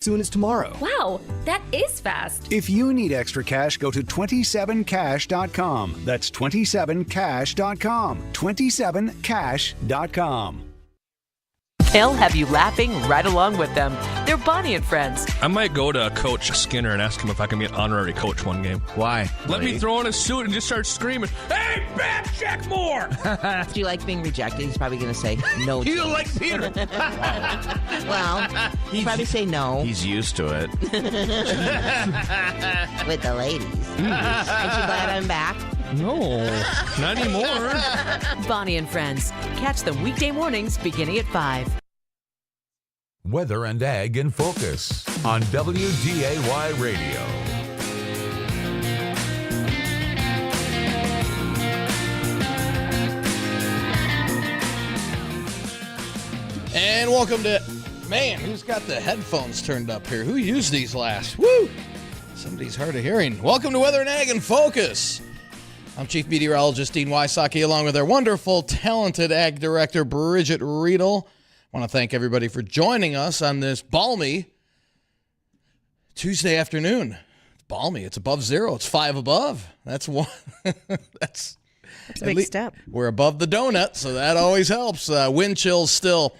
soon as tomorrow. Wow, that is fast. If you need extra cash, go to 27cash.com. That's 27cash.com. 27cash.com. They'll have you laughing right along with them. They're Bonnie and Friends. I might go to Coach Skinner and ask him if I can be an honorary coach one game. Why? Let me throw on a suit and just start screaming, "Hey, back check more!" Do you like being rejected? He's probably going to say no. You don't like Peter. Well, he'd probably say no. He's used to it. With the ladies. Aren't you glad I'm back? No, not anymore. Bonnie and Friends. Catch them weekday mornings beginning at 5. Weather and Ag in Focus on WDAY Radio. And welcome to, man, who's got the headphones turned up here? Who used these last? Woo! Somebody's hard of hearing. Welcome to Weather and Ag in Focus. I'm Chief Meteorologist Dean Wysocki, along with our wonderful, talented Ag Director, Bridgette Readel. I want to thank everybody for joining us on this balmy Tuesday afternoon. It's balmy. It's above zero. It's 5 above. That's one. That's a big step. We're above the donut, so that always helps. Wind chills still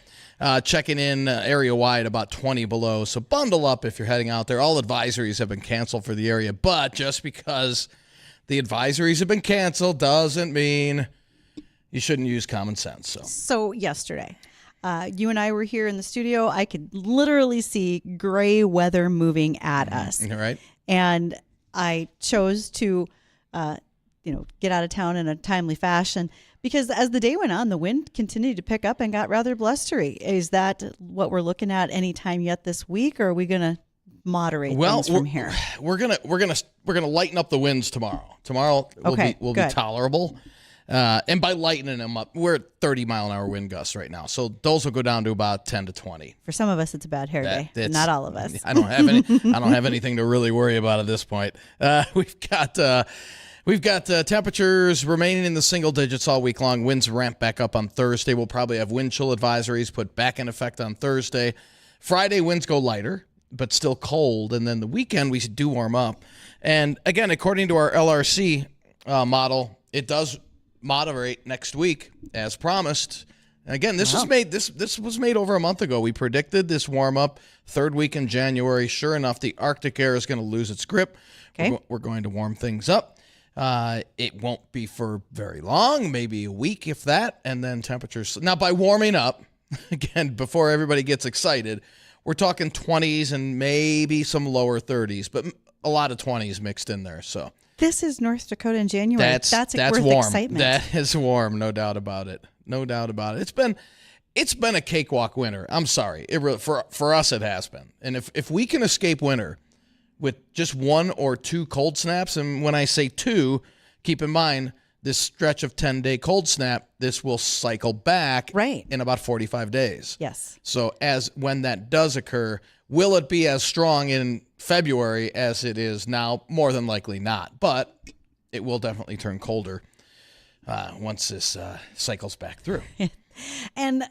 checking in area-wide about 20 below. So bundle up if you're heading out there. All advisories have been canceled for the area, but just because the advisories have been canceled doesn't mean you shouldn't use common sense. So yesterday, you and I were here in the studio. I could literally see gray weather moving at us. All right. And I chose to, get out of town in a timely fashion because as the day went on, the wind continued to pick up and got rather blustery. Is that what we're looking at any time yet this week, or are we going to moderate things from here? We're gonna lighten up the winds tomorrow. Tomorrow will be tolerable. And by lightening them up, we're at 30-mile-an-hour wind gusts right now. So those will go down to about 10 to 20. For some of us, it's a bad hair day. Not all of us. I don't have anything to really worry about at this point. We've got temperatures remaining in the single digits all week long. Winds ramp back up on Thursday. We'll probably have wind chill advisories put back in effect on Thursday. Friday, winds go lighter, but still cold. And then the weekend, we do warm up. And again, according to our LRC model, it does moderate next week as promised. Again, this was made over a month ago. We predicted this warm up third week in January. Sure enough, the Arctic air is going to lose its grip. Okay. We're going to warm things up. It won't be for very long, maybe a week if that, and then temperatures. Now, by warming up, again, before everybody gets excited, we're talking 20s and maybe some lower 30s, but a lot of 20s mixed in there. So this is North Dakota in January. That's worth warm. Excitement. That is warm, no doubt about it. No doubt about it. It's been a cakewalk winter. I'm sorry. For us, it has been. And if we can escape winter with just 1 or 2 cold snaps, and when I say 2, keep in mind this stretch of 10-day cold snap, this will cycle back in about 45 days. Yes. So when that does occur, will it be as strong in February as it is now? More than likely not, but it will definitely turn colder once this cycles back through. And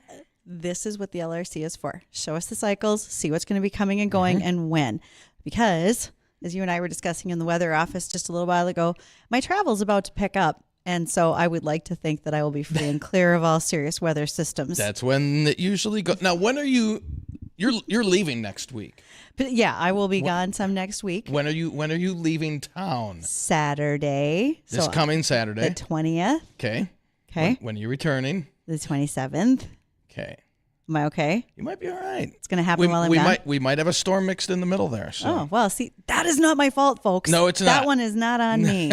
this is what the LRC is for. Show us the cycles, see what's going to be coming and going and when. Because, as you and I were discussing in the weather office just a little while ago, my travel is about to pick up. And so I would like to think that I will be free and clear of all serious weather systems. That's when it usually goes. Now, when are you're leaving next week? But yeah, I will be gone some next week. When are you leaving town? Saturday. This coming Saturday. The 20th. Okay. When are you returning? The 27th. Okay. Am I okay? You might be all right. It's going to happen while I'm gone. We might have a storm mixed in the middle there. So. Oh, well, see, that is not my fault, folks. No, it's not. That one is not on me.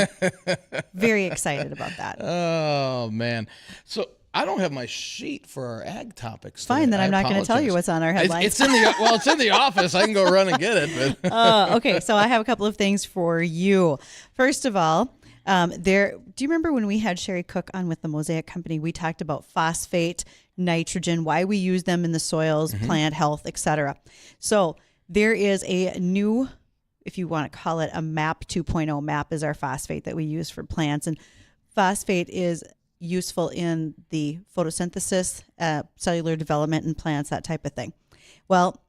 Very excited about that. Oh, man. So I don't have my sheet for our ag topics today. Fine, then I'm not going to tell you what's on our headlines. It's in the office. I can go run and get it. But. Okay, so I have a couple of things for you. First of all, do you remember when we had Sherry Cook on with the Mosaic Company? We talked about phosphate, nitrogen, why we use them in the soils, plant health, etc. So there is a new, if you want to call it a MAP 2.0, MAP is our phosphate that we use for plants. And phosphate is useful in the photosynthesis, cellular development in plants, that type of thing. Well,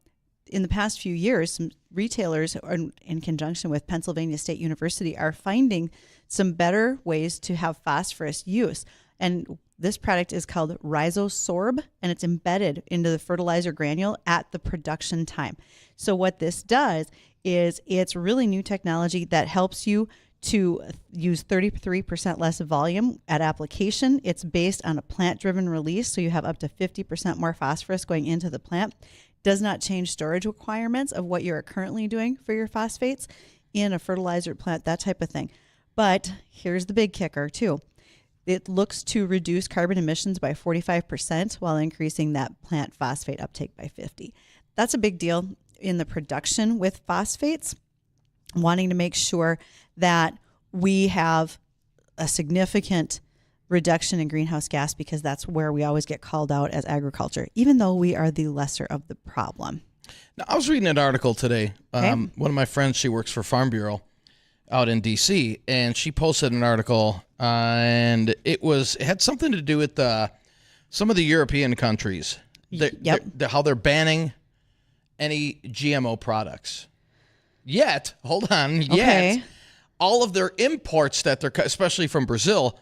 in the past few years, some retailers in conjunction with Pennsylvania State University are finding some better ways to have phosphorus use. And this product is called Rhizosorb, and it's embedded into the fertilizer granule at the production time. So what this does is it's really new technology that helps you to use 33% less volume at application. It's based on a plant-driven release, so you have up to 50% more phosphorus going into the plant. Does not change storage requirements of what you're currently doing for your phosphates in a fertilizer plant, that type of thing. But here's the big kicker too. It looks to reduce carbon emissions by 45% while increasing that plant phosphate uptake by 50%. That's a big deal in the production with phosphates, wanting to make sure that we have a significant reduction in greenhouse gas, because that's where we always get called out as agriculture, even though we are the lesser of the problem. Now, I was reading an article today. One of my friends, she works for Farm Bureau out in D.C., and she posted an article, and it had something to do with some of the European countries, how they're banning any GMO products. Yet, hold on, yet all of their imports that they're, especially from Brazil,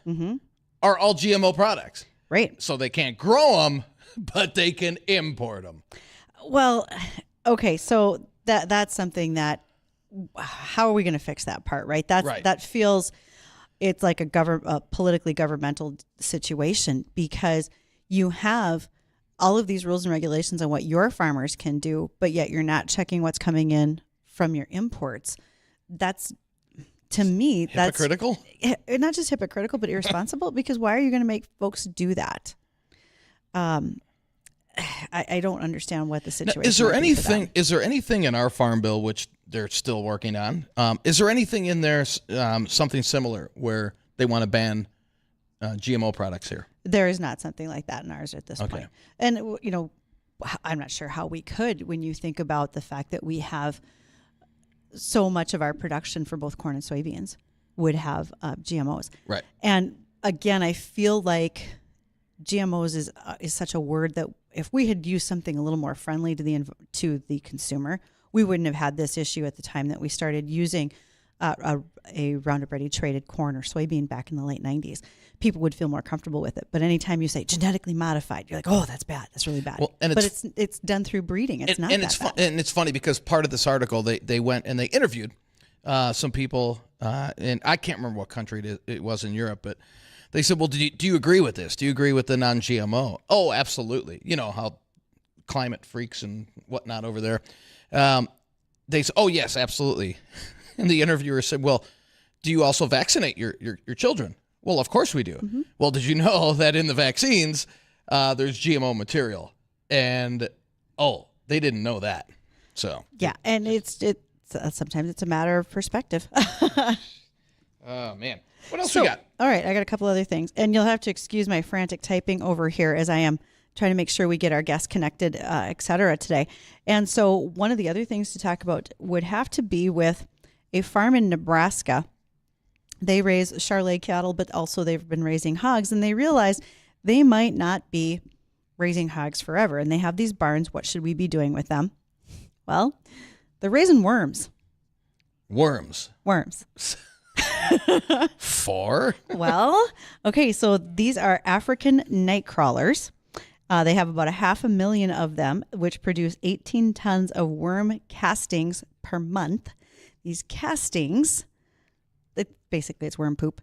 are all GMO products. Right. So they can't grow them, but they can import them. Well, okay, so that's something that, how are we going to fix that part, right? That feels, it's like a politically governmental situation, because you have all of these rules and regulations on what your farmers can do, but yet you're not checking what's coming in from your imports. That's, to me, hypocritical? That's not just hypocritical, but irresponsible, because why are you going to make folks do that? I don't understand what the situation is. Is there anything in our farm bill, which they're still working on? Is there anything in there, something similar, where they want to ban GMO products here? There is not something like that in ours at this point. And, I'm not sure how we could, when you think about the fact that we have so much of our production for both corn and soybeans would have GMOs. Right. And again, I feel like GMOs is such a word that if we had used something a little more friendly to the consumer, we wouldn't have had this issue at the time that we started using a Roundup Ready traded corn or soybean back in the late 90s. People would feel more comfortable with it. But anytime you say genetically modified, you're like, oh, that's bad. That's really bad. Well, but it's done through breeding. It's not that bad. And it's funny because part of this article, they went and they interviewed some people, and I can't remember what country it was in Europe, but they said, well, do you agree with this? Do you agree with the non-GMO? Oh, absolutely. You know how climate freaks and whatnot over there. They said, oh, yes, absolutely. And the interviewer said, well, do you also vaccinate your children? Well, of course we do. Mm-hmm. Well, did you know that in the vaccines, there's GMO material? And, they didn't know that. So yeah, and it's sometimes it's a matter of perspective. Oh, man. What else we got? All right, I got a couple other things. And you'll have to excuse my frantic typing over here as I am trying to make sure we get our guests connected, et cetera, today. And so one of the other things to talk about would have to be with a farm in Nebraska. They raise Charolais cattle, but also they've been raising hogs, and they realize they might not be raising hogs forever. And they have these barns. What should we be doing with them? Well, they're raising worms. Worms. For? Well, okay, so these are African night crawlers. They have about 500,000 of them, which produce 18 tons of worm castings per month. These castings, basically it's worm poop,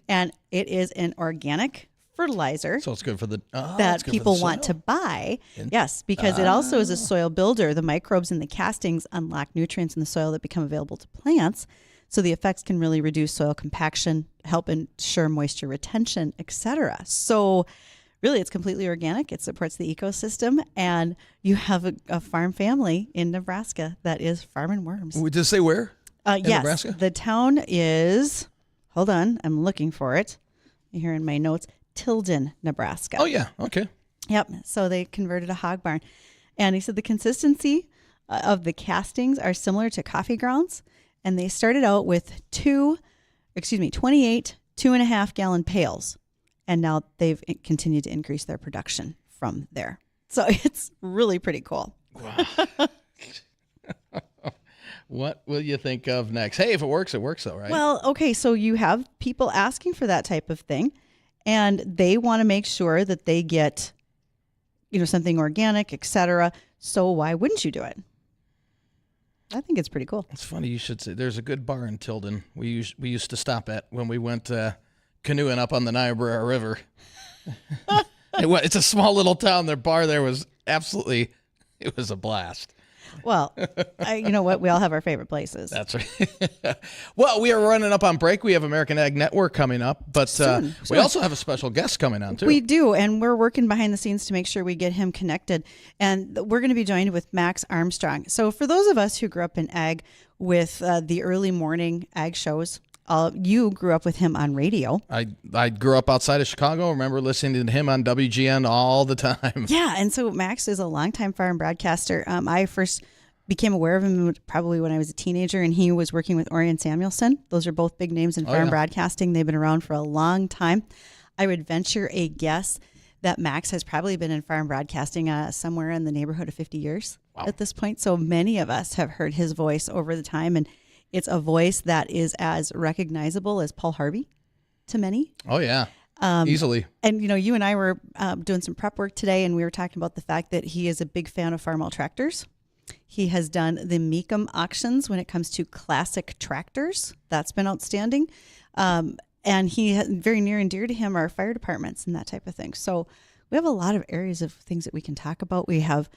and it is an organic fertilizer. So it's good for that people want to buy. Yes, because it also is a soil builder. The microbes in the castings unlock nutrients in the soil that become available to plants. So the effects can really reduce soil compaction, help ensure moisture retention, etc. So really, it's completely organic. It supports the ecosystem, and you have a farm family in Nebraska that is farming worms. Did it say where? Yes, Nebraska? The town is, hold on, I'm looking for it here in my notes, Tilden, Nebraska. Oh, yeah, okay. Yep, so they converted a hog barn. And he said the consistency of the castings are similar to coffee grounds, and they started out with 28 2.5 gallon pails, and now they've continued to increase their production from there. So it's really pretty cool. Wow. What will you think of next? Hey, if it works, though, right? Well, okay, so you have people asking for that type of thing, and they want to make sure that they get, something organic, etc. So why wouldn't you do it? I think it's pretty cool. It's funny you should say. There's a good bar in Tilden we used to stop at when we went canoeing up on the Niobrara River. It's a small little town. Their bar there was it was a blast. Well, you know what? We all have our favorite places. That's right. Well, we are running up on break. We have American Ag Network coming up, but Soon. we also have a special guest coming on, too. We do, and we're working behind the scenes to make sure we get him connected. And we're going to be joined with Max Armstrong. So for those of us who grew up in ag with the early morning ag shows, you grew up with him on radio. I grew up outside of Chicago. I remember listening to him on WGN all the time. Yeah, and so Max is a longtime farm broadcaster. I first became aware of him probably when I was a teenager, and he was working with Orion Samuelson. Those are both big names in farm broadcasting. They've been around for a long time. I would venture a guess that Max has probably been in farm broadcasting somewhere in the neighborhood of 50 years at this point. So many of us have heard his voice over the time, and it's a voice that is as recognizable as Paul Harvey to many. Oh, yeah. Easily. And, you and I were doing some prep work today, and we were talking about the fact that he is a big fan of Farmall tractors. He has done the Mecum auctions when it comes to classic tractors. That's been outstanding. And he has, very near and dear to him are fire departments and that type of thing. So we have a lot of areas of things that we can talk about. We have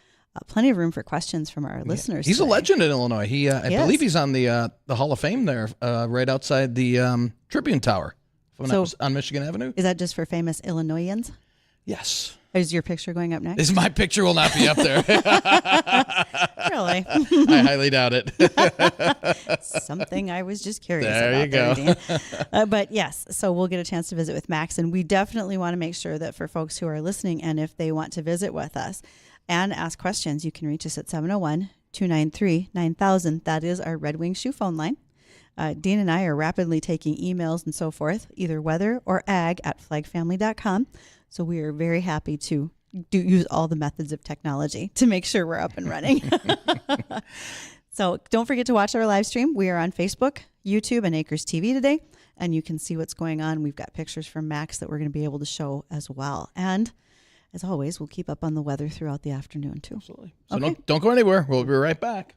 plenty of room for questions from our listeners. He's today. a legend in Illinois. I believe he's on the Hall of Fame there, right outside the Tribune Tower on Michigan Avenue. Is that just for famous Illinoisans? Yes. Is your picture going up next? My picture will not be up there. Really? I highly doubt it. Something I was just curious there about. You go. But yes, so we'll get a chance to visit with Max, and we definitely want to make sure that for folks who are listening, and if they want to visit with us and ask questions, you can reach us at 701-293-9000. That is our Red Wing Shoe phone line. Dean and I are rapidly taking emails and so forth, either weather or ag at flagfamily.com. So we are very happy to use all the methods of technology to make sure we're up and running. So don't forget to watch our live stream. We are on Facebook, YouTube, and Acres TV today, and you can see what's going on. We've got pictures from Max that we're going to be able to show as well. And as always, we'll keep up on the weather throughout the afternoon too. Absolutely. So don't go anywhere. We'll be right back.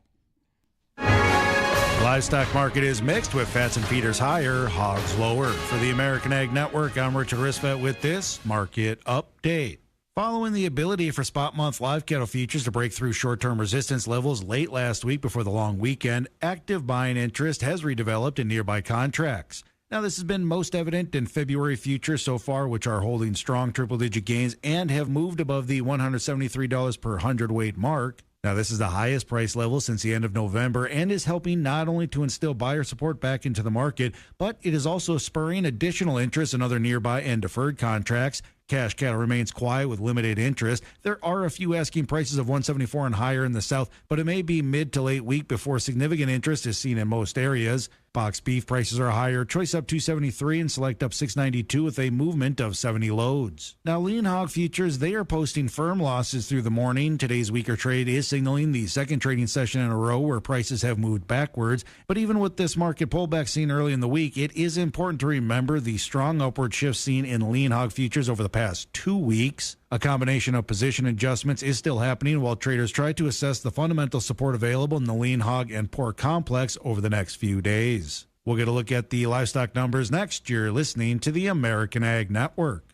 Livestock market is mixed with fats and feeders higher, hogs lower. For the American Ag Network, I'm Richard Risvet with this market update. Following the ability for spot month live cattle futures to break through short-term resistance levels late last week before the long weekend, active buying interest has redeveloped in nearby contracts. Now, this has been most evident in February futures so far, which are holding strong triple-digit gains and have moved above the $173 per hundredweight mark. Now, this is the highest price level since the end of November and is helping not only to instill buyer support back into the market, but it is also spurring additional interest in other nearby and deferred contracts. Cash cattle remains quiet with limited interest. There are a few asking prices of $174 and higher in the south, but it may be mid to late week before significant interest is seen in most areas. Box beef prices are higher. Choice up $273 and select up $692 with a movement of 70 loads. Now, lean hog futures, they are posting firm losses through the morning. Today's weaker trade is signaling the second trading session in a row where prices have moved backwards. But even with this market pullback seen early in the week, it is important to remember the strong upward shift seen in lean hog futures over the past 2 weeks. A combination of position adjustments is still happening while traders try to assess the fundamental support available in the lean hog and pork complex over the next few days. We'll get a look at the livestock numbers next. You're listening to the American Ag Network.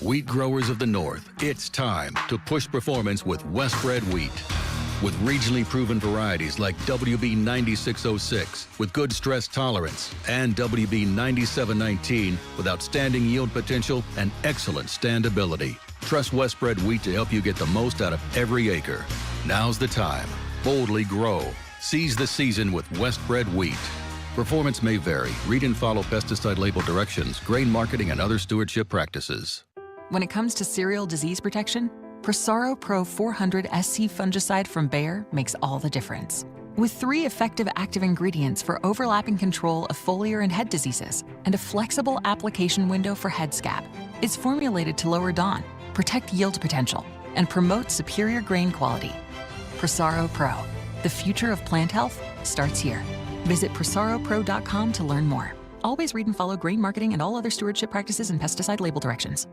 Wheat growers of the North, it's time to push performance with Westbred wheat. With regionally proven varieties like WB 9606 with good stress tolerance and WB 9719 with outstanding yield potential and excellent standability. Trust Westbred wheat to help you get the most out of every acre. Now's the time. Boldly grow. Seize the season with Westbred wheat. Performance may vary. Read and follow pesticide label directions, grain marketing, and other stewardship practices. When it comes to cereal disease protection, Prosaro Pro 400 SC fungicide from Bayer makes all the difference. With 3 effective active ingredients for overlapping control of foliar and head diseases and a flexible application window for head scab, it's formulated to lower DON, protect yield potential, and promote superior grain quality. Prosaro Pro, The future of plant health starts here. Visit ProsaroPro.com to learn more. Always read and follow grain marketing and all other stewardship practices and pesticide label directions.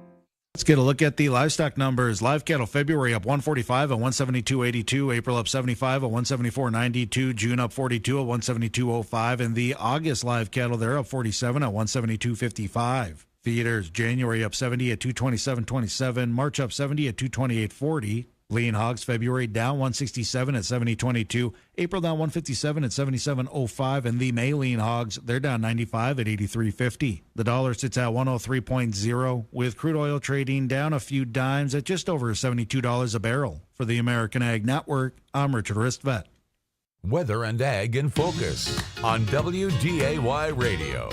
Let's get a look at the livestock numbers. Live cattle February up 145 at 172.82. April up 75 at 174.92. June up 42 at 172.05. And the August live cattle, they're up 47 at 172.55. Feeders January up 70 at 227.27. March up 70 at 228.40. Lean hogs February down 167 at 70.22. April down 157 at 77.05. And the May lean hogs, they're down 95 at 83.50. The dollar sits at 103.0 with crude oil trading down a few dimes at just over $72 a barrel. For the American Ag Network, I'm Richard Ristvet. Weather and Ag in Focus on WDAY Radio.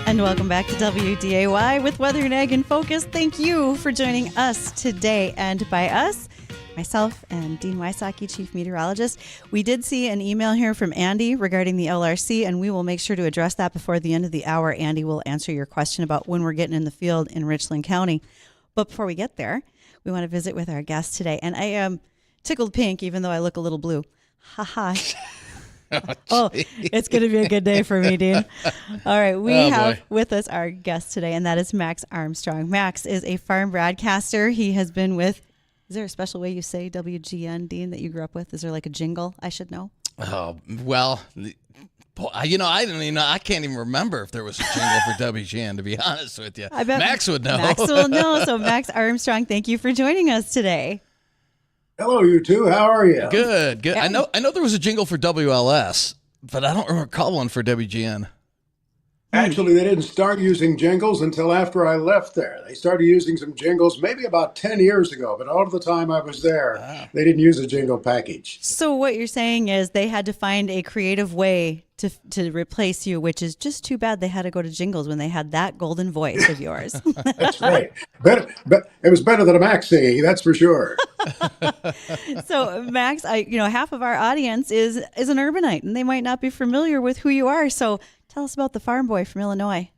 And welcome back to WDAY with Weather and Ag in Focus. Thank you for joining us today. And by us, myself and Dean Wysocki, Chief Meteorologist. We did see an email here from Andy regarding the LRC, and we will make sure to address that before the end of the hour. Andy will answer your question about when we're getting in the field in Richland County. But before we get there, we want to visit with our guest today. And I am tickled pink, even though I look a little blue. Ha ha. Oh, it's going to be a good day for me, Dean. All right, we have with us our guest today, and that is Max Armstrong. Max is a farm broadcaster. He has been with, is there a special way you say WGN, Dean, that you grew up with? Is there like a jingle I should know? Oh, well, I didn't even know. I can't even remember if there was a jingle for WGN, to be honest with you. I bet Max would know. Max will know. So, Max Armstrong, thank you for joining us today. Hello, you two. How are you? Good. I know there was a jingle for WLS, but I don't recall one for WGN. Actually, they didn't start using jingles until after I left there. They started using some jingles maybe about 10 years ago, but all of the time I was there, they didn't use a jingle package. So what you're saying is they had to find a creative way to replace you, which is just too bad they had to go to jingles when they had that golden voice of yours. That's right. But it was better than a Max singing, that's for sure. So, Max, half of our audience is an urbanite, and they might not be familiar with who you are. So tell us about the farm boy from Illinois.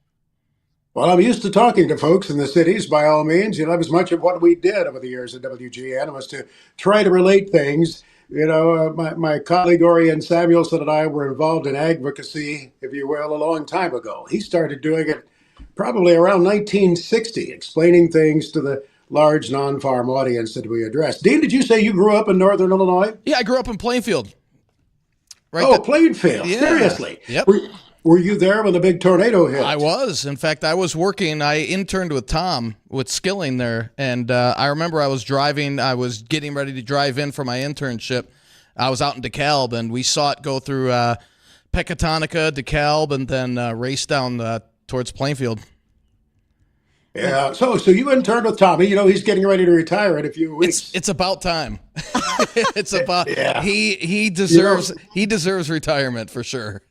Well, I'm used to talking to folks in the cities, by all means. That was much of what we did over the years at WGN was to try to relate things. My colleague Orion Samuelson and I were involved in advocacy, if you will, a long time ago. He started doing it probably around 1960, explaining things to the large non-farm audience that we addressed. Dean, did you say you grew up in northern Illinois? Yeah, I grew up in Plainfield. Plainfield. Yeah. Seriously? Yep. Were you there when the big tornado hit? I was. In fact, I was working. I interned with Tom with Skilling there, and I remember I was driving. I was getting ready to drive in for my internship. I was out in DeKalb, and we saw it go through Pecatonica, DeKalb, and then race down towards Plainfield. Yeah. So you interned with Tommy. He's getting ready to retire in a few weeks. It's about time. It's about. Yeah. He deserves retirement for sure.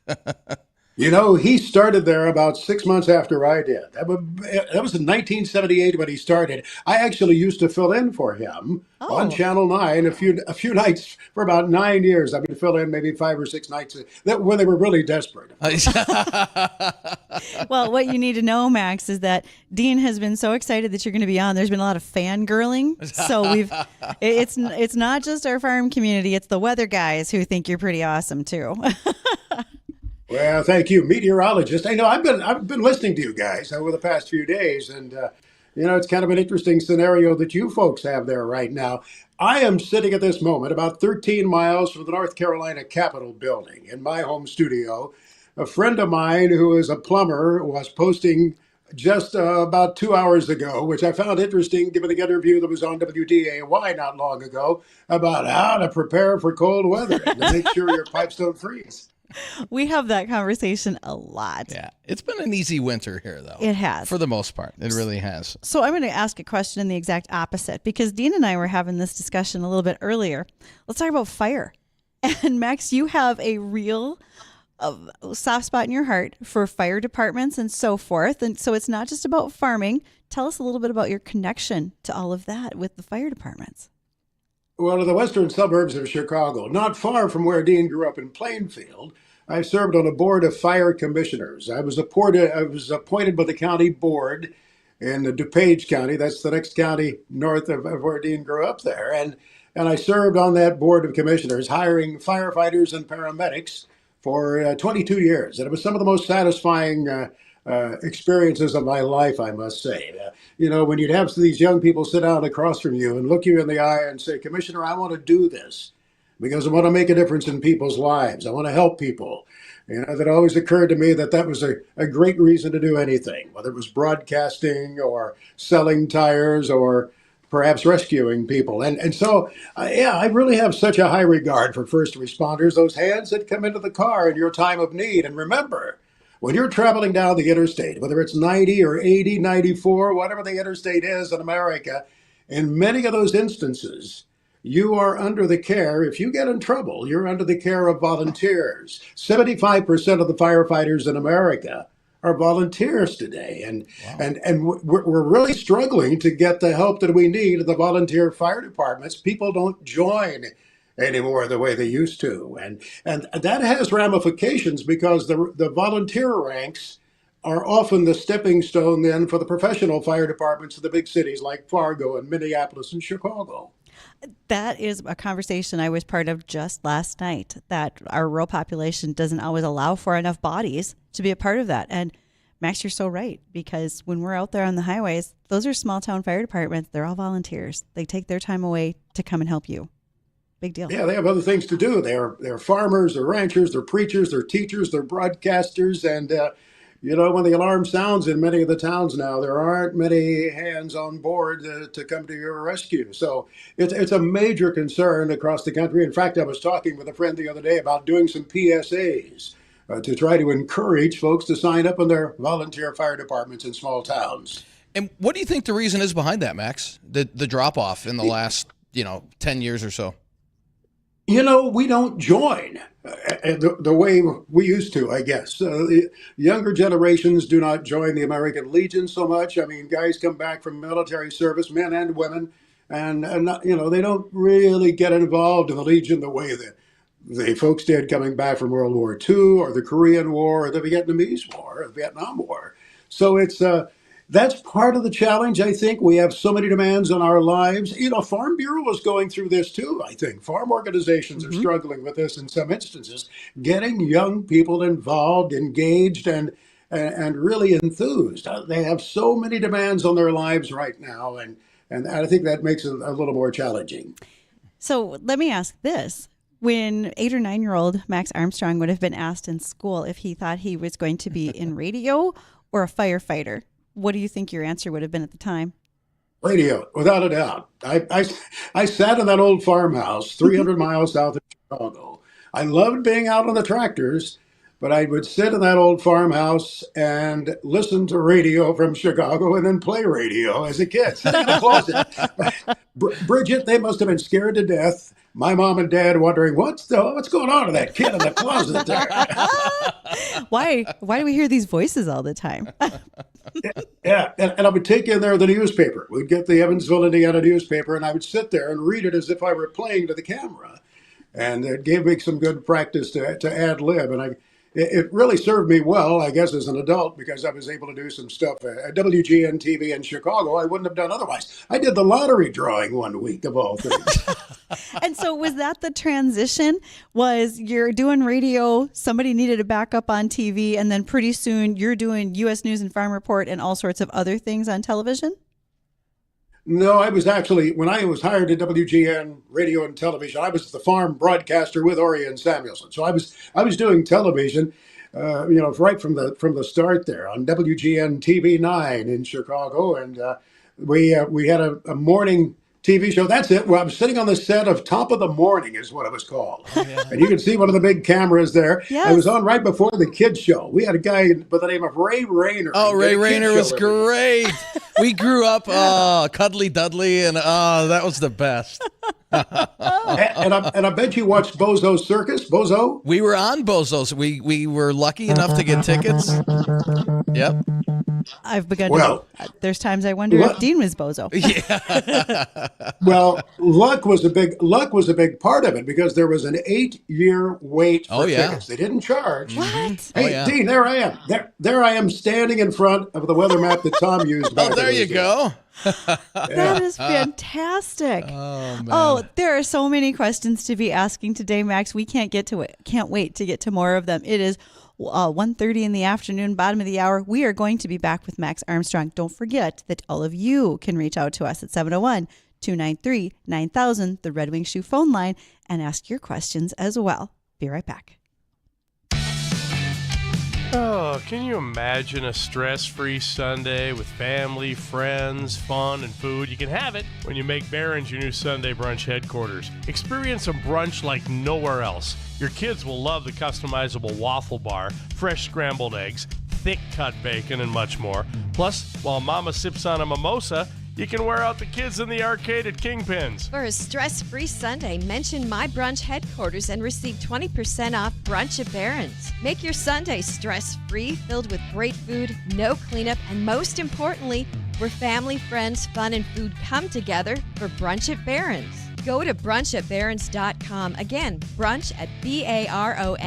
He started there about 6 months after I did. That was in 1978 when he started. I actually used to fill in for him on Channel 9 a few nights for about 9 years. I mean, fill in maybe 5 or 6 nights when they were really desperate. Well, what you need to know, Max, is that Dean has been so excited that you're going to be on. There's been a lot of fangirling. So it's not just our farm community. It's the weather guys who think you're pretty awesome, too. Well, thank you, meteorologist. I know I've been listening to you guys over the past few days, and it's kind of an interesting scenario that you folks have there right now. I am sitting at this moment about 13 miles from the North Carolina Capitol building in my home studio. A friend of mine who is a plumber was posting just about 2 hours ago, which I found interesting given the interview that was on WDAY not long ago about how to prepare for cold weather and to make sure your pipes don't freeze. We have that conversation a lot. Yeah. It's been an easy winter here, though. It has. For the most part. It really has. So I'm going to ask a question in the exact opposite, because Dean and I were having this discussion a little bit earlier. Let's talk about fire. And Max, you have a real soft spot in your heart for fire departments and so forth. And so it's not just about farming. Tell us a little bit about your connection to all of that with the fire departments. Well, in the western suburbs of Chicago, not far from where Dean grew up in Plainfield, I served on a board of fire commissioners. I was appointed by the county board in DuPage County. That's the next county north of where Dean grew up there. And and I served on that board of commissioners, hiring firefighters and paramedics for 22 years. And it was some of the most satisfying experiences of my life, I must say. When you'd have these young people sit down across from you and look you in the eye and say, Commissioner, I want to do this because I want to make a difference in people's lives. I want to help people. That always occurred to me that was a great reason to do anything, whether it was broadcasting or selling tires or perhaps rescuing people. And so, I really have such a high regard for first responders, those hands that come into the car in your time of need. And remember, when you're traveling down the interstate, whether it's 90 or 80, 94, whatever the interstate is in America, in many of those instances, you are under the care, if you get in trouble, you're under the care of volunteers. 75% of the firefighters in America are volunteers today. And we're really struggling to get the help that we need in the volunteer fire departments. People don't join anymore the way they used to. And that has ramifications because the volunteer ranks are often the stepping stone then for the professional fire departments of the big cities like Fargo and Minneapolis and Chicago. That is a conversation I was part of just last night, that our rural population doesn't always allow for enough bodies to be a part of that. And Max, you're so right, because when we're out there on the highways, those are small town fire departments. They're all volunteers. They take their time away to come and help you. Big deal. Yeah, they have other things to do. They're farmers, they're ranchers, they're preachers, they're teachers, they're broadcasters. And, when the alarm sounds in many of the towns now, there aren't many hands on board to come to your rescue. So it's a major concern across the country. In fact, I was talking with a friend the other day about doing some PSAs to try to encourage folks to sign up in their volunteer fire departments in small towns. And what do you think the reason is behind that, Max? The drop-off in the last, 10 years or so? We don't join the way we used to, I guess. The younger generations do not join the American Legion so much. I mean, guys come back from military service, men and women, and they don't really get involved in the Legion the way that the folks did coming back from World War II or the Korean War or the Vietnamese War or the Vietnam War. So that's part of the challenge, I think. We have so many demands on our lives. Farm Bureau is going through this too, I think. Farm organizations are struggling with this in some instances. Getting young people involved, engaged, and really enthused. They have so many demands on their lives right now, and I think that makes it a little more challenging. So let me ask this. When 8 or 9-year-old Max Armstrong would have been asked in school if he thought he was going to be in radio or a firefighter, what do you think your answer would have been at the time? Radio, without a doubt. I sat in that old farmhouse 300 miles south of Chicago. I loved being out on the tractors, but I would sit in that old farmhouse and listen to radio from Chicago and then play radio as a kid. Sit in the closet. Bridgette, they must have been scared to death. My mom and dad wondering, what's going on to that kid in the closet there? Why do we hear these voices all the time? Yeah, and I would take in there the newspaper. We'd get the Evansville, Indiana newspaper, and I would sit there and read it as if I were playing to the camera. And it gave me some good practice to ad lib. And it really served me well, I guess, as an adult, because I was able to do some stuff at WGN TV in Chicago I wouldn't have done otherwise. I did the lottery drawing one week, of all things. And so was that the transition? Was you're doing radio, somebody needed a backup on TV, and then pretty soon you're doing U.S. News and Farm Report and all sorts of other things on television? No, I was actually, when I was hired at WGN Radio and Television, I was the farm broadcaster with Orion Samuelson. So I was doing television, right from the start there on WGN TV 9 in Chicago, and we had a morning TV show. That's it. Well, I was sitting on the set of Top of the Morning is what it was called. Oh, yeah. And you can see one of the big cameras there. Yes. I was on right before the kids show. We had a guy by the name of Ray Rayner. Oh, Ray Rayner was great. We grew up Cuddly Dudley, and that was the best. and I bet you watched Bozo's Circus. Bozo? We were on Bozo's. We were lucky enough to get tickets. Yep. I've begun Well, to. There's times I wonder if Dean was bozo. Well, luck was a big part of it because there was an 8-year wait for tickets. They didn't charge. What? Hey, Dean, there I am. There I am standing in front of the weather map that Tom used. Back there you go. That is fantastic. Oh, man. Oh, there are so many questions to be asking today, Max. We can't get to it. Can't wait to get to more of them. It is 1:30 in the afternoon, bottom of the hour. We are going to be back with Max Armstrong. Don't forget that all of you can reach out to us at 701-293-9000, the Red Wing Shoe phone line, and ask your questions as well. Be right back. Oh, can you imagine a stress-free Sunday with family, friends, fun, and food? You can have it when you make Barron's your new Sunday brunch headquarters. Experience a brunch like nowhere else. Your kids will love the customizable waffle bar, fresh scrambled eggs, thick cut bacon, and much more. Plus, while Mama sips on a mimosa, you can wear out the kids in the arcade at Kingpin's. For a stress-free Sunday, mention My Brunch Headquarters and receive 20% off brunch at Barron's. Make your Sunday stress-free, filled with great food, no cleanup, and most importantly, where family, friends, fun, and food come together for brunch at Barron's. Go to brunchatbarons.com. Again, brunch at BARONS.com.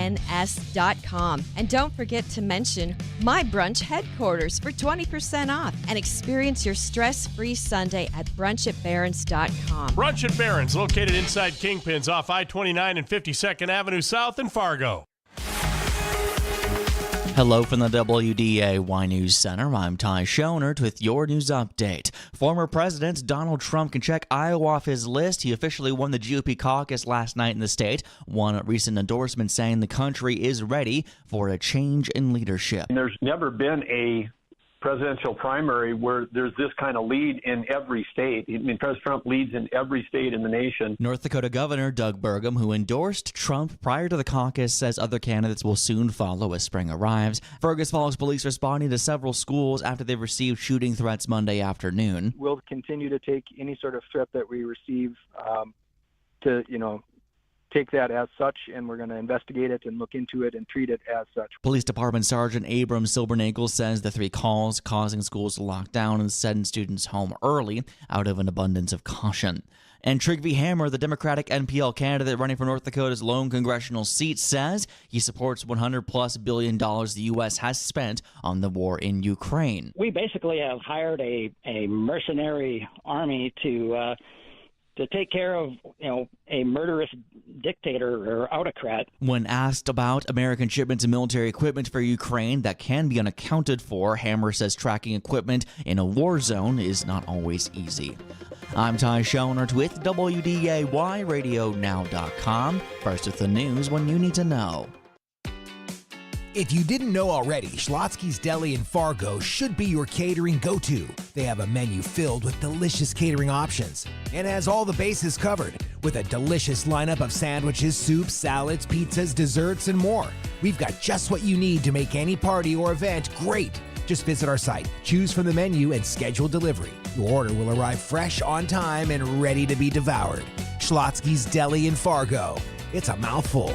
And don't forget to mention My Brunch Headquarters for 20% off and experience your stress-free Sunday at brunchatbarons.com. Brunch at Barron's, located inside Kingpin's off I-29 and 52nd Avenue South in Fargo. Hello from the WDAY News Center. I'm Ty Schoenert with your news update. Former President Donald Trump can check Iowa off his list. He officially won the GOP caucus last night in the state. One recent endorsement saying the country is ready for a change in leadership. There's never been a presidential primary where there's this kind of lead in every state. I mean, President Trump leads in every state in the nation. North Dakota Governor Doug Burgum, who endorsed Trump prior to the caucus, says other candidates will soon follow as spring arrives. Fergus Falls police responding to several schools after they received shooting threats Monday afternoon. We'll continue to take any sort of threat that we receive to, take that as such, and we're going to investigate it and look into it and treat it as such. Police Department Sergeant Abram Silbernagle says the 3 calls causing schools to lock down and send students home early out of an abundance of caution. And Trygve Hammer, the Democratic NPL candidate running for North Dakota's lone congressional seat, says he supports $100+ billion the U.S. has spent on the war in Ukraine. We basically have hired a mercenary army to take care of, a murderous dictator or autocrat. When asked about American shipments of military equipment for Ukraine that can be unaccounted for, Hammer says tracking equipment in a war zone is not always easy. I'm Ty Schoenert with WDAY RadioNow.com. First with the news when you need to know. If you didn't know already, Schlotzsky's Deli in Fargo should be your catering go-to. They have a menu filled with delicious catering options and has all the bases covered with a delicious lineup of sandwiches, soups, salads, pizzas, desserts, and more. We've got just what you need to make any party or event great. Just visit our site, choose from the menu, and schedule delivery. Your order will arrive fresh, on time, and ready to be devoured. Schlotzsky's Deli in Fargo. It's a mouthful.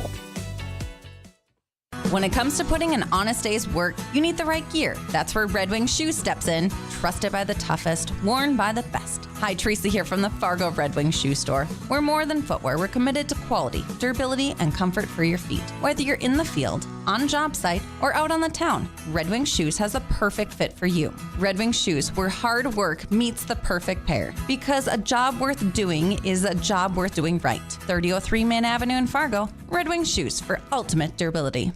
When it comes to putting an honest day's work, you need the right gear. That's where Red Wing Shoes steps in, trusted by the toughest, worn by the best. Hi, Teresa here from the Fargo Red Wing Shoe Store. We're more than footwear. We're committed to quality, durability, and comfort for your feet. Whether you're in the field, on a job site, or out on the town, Red Wing Shoes has a perfect fit for you. Red Wing Shoes, where hard work meets the perfect pair. Because a job worth doing is a job worth doing right. 3003 Main Avenue in Fargo, Red Wing Shoes for ultimate durability.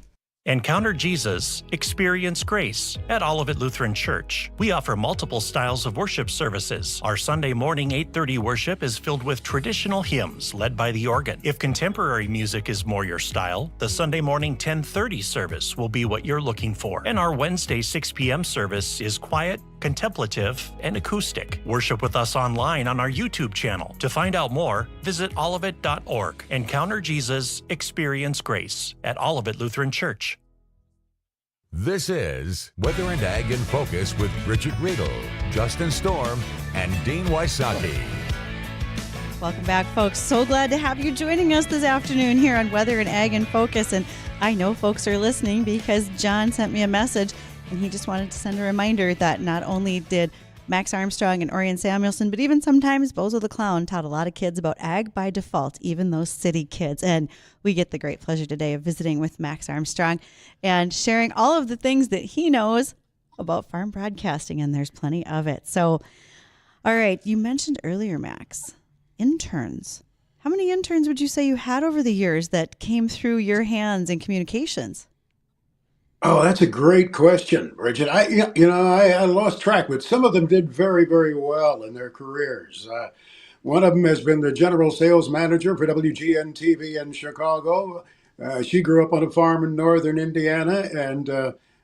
Encounter Jesus, experience grace at Olivet Lutheran Church. We offer multiple styles of worship services. Our Sunday morning 8:30 worship is filled with traditional hymns led by the organ. If contemporary music is more your style, the Sunday morning 10:30 service will be what you're looking for. And our Wednesday 6 p.m. service is quiet, contemplative, and acoustic. Worship with us online on our YouTube channel. To find out more, visit olivet.org. Encounter Jesus, experience grace at Olivet Lutheran Church. This is Weather and Ag in Focus with Bridgette Readel, Justin Storm, and Dean Wysocki. Welcome back, folks. So glad to have you joining us this afternoon here on Weather and Ag in Focus. And I know folks are listening because John sent me a message. And he just wanted to send a reminder that not only did Max Armstrong and Orion Samuelson, but even sometimes Bozo the Clown taught a lot of kids about ag by default, even those city kids. And we get the great pleasure today of visiting with Max Armstrong and sharing all of the things that he knows about farm broadcasting, and there's plenty of it. So, all right, you mentioned earlier, Max, interns. How many interns would you say you had over the years that came through your hands in communications? Oh, that's a great question, Bridget. I lost track, but some of them did very, very well in their careers. One of them has been the general sales manager for WGN-TV in Chicago. She grew up on a farm in northern Indiana and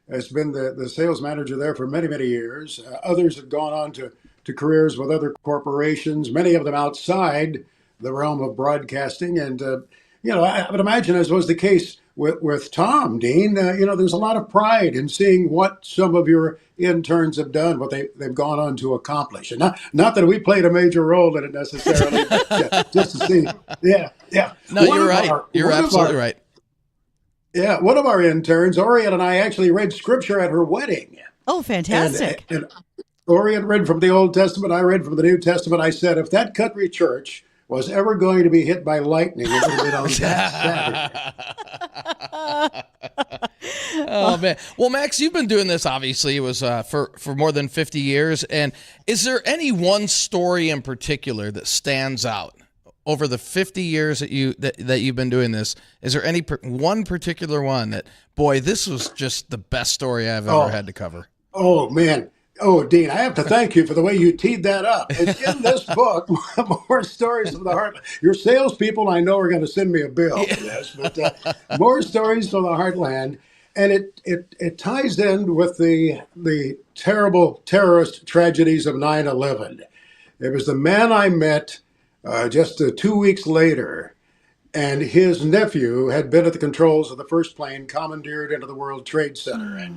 has been the sales manager there for many, many years. Others have gone on to careers with other corporations, many of them outside the realm of broadcasting. And, I would imagine, as was the case with Tom, Dean, there's a lot of pride in seeing what some of your interns have done, what they've gone on to accomplish. And not that we played a major role in it necessarily, but just to see. Yeah. No, you're right. You're absolutely right. Yeah, one of our interns, Orion, and I actually read scripture at her wedding. Oh, fantastic. And Orion read from the Old Testament, I read from the New Testament. I said, if that country church was ever going to be hit by lightning, it would have been on that Saturday. Oh, man. Well, Max, you've been doing this, obviously. It was for more than 50 years. And is there any one story in particular that stands out over the 50 years that you've been doing this? Is there any one particular one that, boy, this was just the best story I've ever had to cover? Oh, man. Oh, Dean, I have to thank you for the way you teed that up. It's in this book, More Stories from the Heart. Your salespeople, I know, are going to send me a bill for this, but More Stories from the Heartland. And it ties in with the terrible terrorist tragedies of 9/11. It was the man I met just 2 weeks later, and his nephew had been at the controls of the first plane commandeered into the World Trade Center.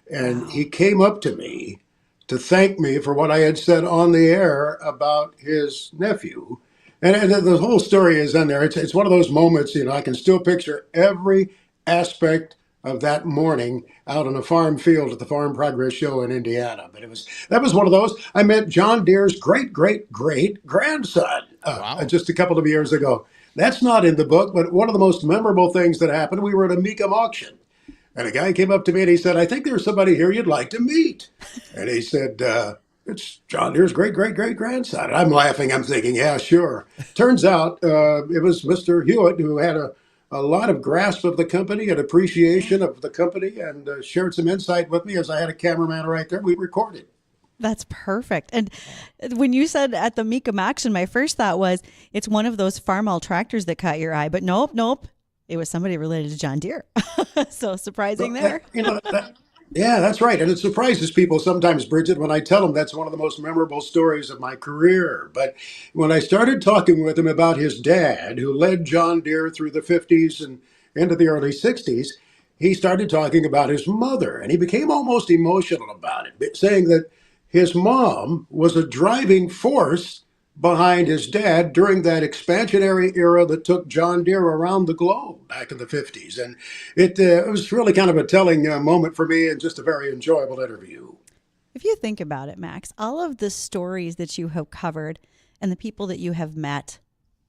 And he came up to me to thank me for what I had said on the air about his nephew. And the whole story is in there. It's one of those moments, I can still picture every aspect of that morning out on a farm field at the Farm Progress Show in Indiana. But that was one of those. I met John Deere's great-great-great-grandson just a couple of years ago. That's not in the book, but one of the most memorable things that happened, we were at a Mecum auction. And a guy came up to me and he said, I think there's somebody here you'd like to meet. And he said, it's John Deere's great-great-great-grandson. I'm laughing. I'm thinking, yeah, sure. Turns out it was Mr. Hewitt who had a lot of grasp of the company and appreciation of the company and shared some insight with me as I had a cameraman right there. We recorded. That's perfect. And when you said at the Mecum auction, my first thought was it's one of those Farmall tractors that caught your eye. But nope. It was somebody related to John Deere. So surprising there. Yeah, that's right. And it surprises people sometimes, Bridget, when I tell them that's one of the most memorable stories of my career. But when I started talking with him about his dad, who led John Deere through the 50s and into the early 60s, he started talking about his mother. And he became almost emotional about it, saying that his mom was a driving force behind his dad during that expansionary era that took John Deere around the globe back in the 50s. And it was really kind of a telling moment for me and just a very enjoyable interview. If you think about it, Max, all of the stories that you have covered and the people that you have met,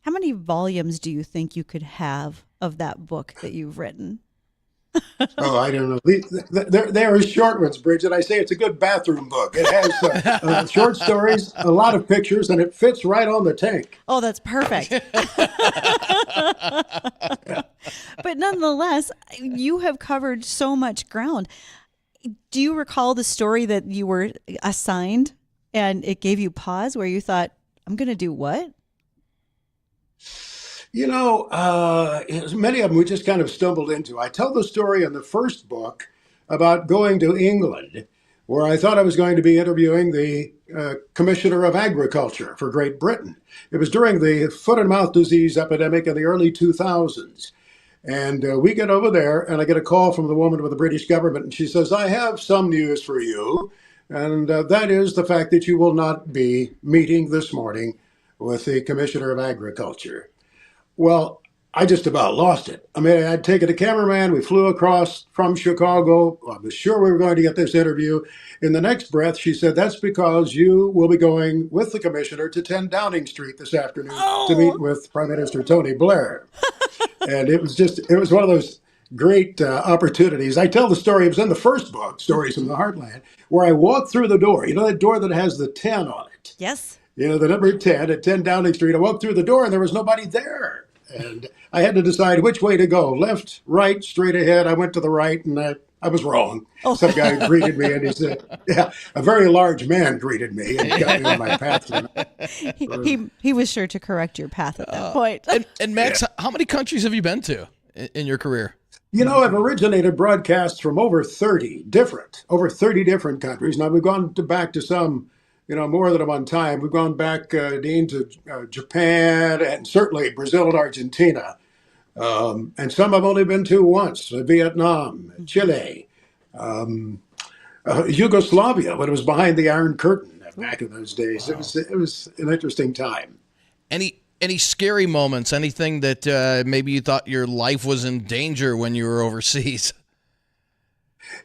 how many volumes do you think you could have of that book that you've written? Oh, I don't know. There are short ones, Bridget. I say it's a good bathroom book. It has short stories, a lot of pictures, and it fits right on the tank. Oh, that's perfect. But nonetheless, you have covered so much ground. Do you recall the story that you were assigned and it gave you pause where you thought, I'm going to do what? Many of them we just kind of stumbled into. I tell the story in the first book about going to England, where I thought I was going to be interviewing the Commissioner of Agriculture for Great Britain. It was during the foot and mouth disease epidemic in the early 2000s. And we get over there, and I get a call from the woman with the British government, and she says, I have some news for you, and that is the fact that you will not be meeting this morning with the Commissioner of Agriculture. Well, I just about lost it. I mean, I'd taken a cameraman. We flew across from Chicago. I was sure we were going to get this interview. In the next breath, she said, "That's because you will be going with the commissioner to 10 Downing Street this afternoon to meet with Prime Minister Tony Blair." And it was one of those great opportunities. I tell the story. It was in the first book, Stories from the Heartland, where I walked through the door. You know that door that has the 10 on it? Yes. You know, the number 10 at 10 Downing Street. I walked through the door and there was nobody there. And I had to decide which way to go, left, right, straight ahead. I went to the right, and I was wrong. Oh. Some guy greeted me, and he said, "Yeah, a very large man greeted me and got me on my path." He was sure to correct your path at that point. And Max, how many countries have you been to in your career? You know, I've originated broadcasts from over 30 different countries. Now, we've gone back to some, more than one time. We've gone back, Dean, to Japan and certainly Brazil and Argentina. And some I've only been to once, Vietnam, Chile, Yugoslavia, when it was behind the Iron Curtain back in those days. Wow. It was an interesting time. Any scary moments, anything that maybe you thought your life was in danger when you were overseas?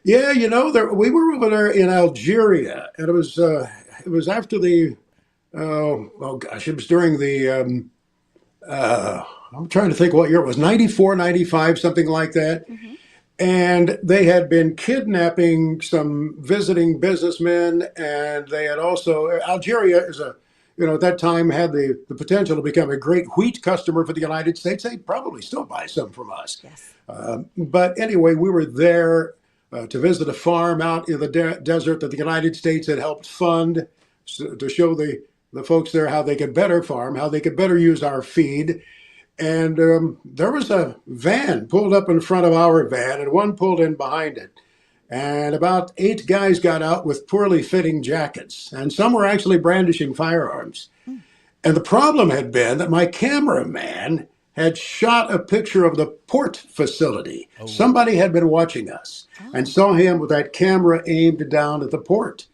Yeah, we were over there in Algeria, and it was after the, it was during the, I'm trying to think what year it was, 94, 95, something like that. Mm-hmm. And they had been kidnapping some visiting businessmen, and they had also, Algeria is at that time had the potential to become a great wheat customer for the United States. They probably still buy some from us. Yes. But anyway, we were there to visit a farm out in the desert that the United States had helped fund to show the folks there how they could better farm, how they could better use our feed. And there was a van pulled up in front of our van, and one pulled in behind it. And about 8 guys got out with poorly fitting jackets, and some were actually brandishing firearms. And the problem had been that my cameraman had shot a picture of the port facility. Oh. Somebody had been watching us and saw him with that camera aimed down at the port.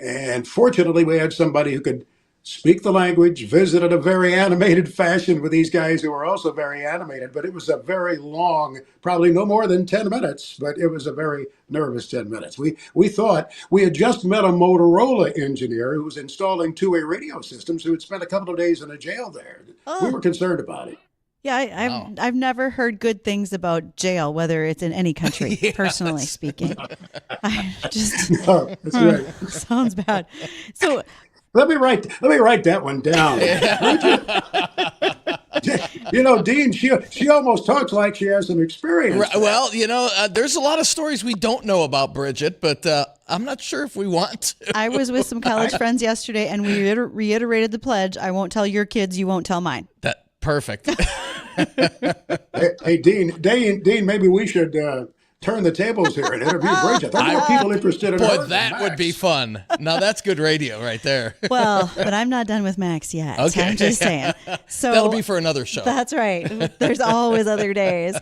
And fortunately, we had somebody who could speak the language, visit in a very animated fashion with these guys who were also very animated. But it was a very long, probably no more than 10 minutes, but it was a very nervous 10 minutes. We thought we had just met a Motorola engineer who was installing two-way radio systems who had spent a couple of days in a jail there. We were concerned about it. Yeah, I've never heard good things about jail, whether it's in any country, personally speaking. No, that's right. Sounds bad. So Let me write that one down. Dean, she almost talks like she has some experience. Right, well, there's a lot of stories we don't know about Bridgette, but I'm not sure if we want to. I was with some college friends yesterday, and we reiterated the pledge: I won't tell your kids, you won't tell mine. Perfect. Hey, Dean, maybe we should turn the tables here and interview Bridgette. There are more people interested in her. Boy, that would be fun. Now that's good radio right there. Well, but I'm not done with Max yet. Okay. I'm just saying. So that'll be for another show. That's right. There's always other days.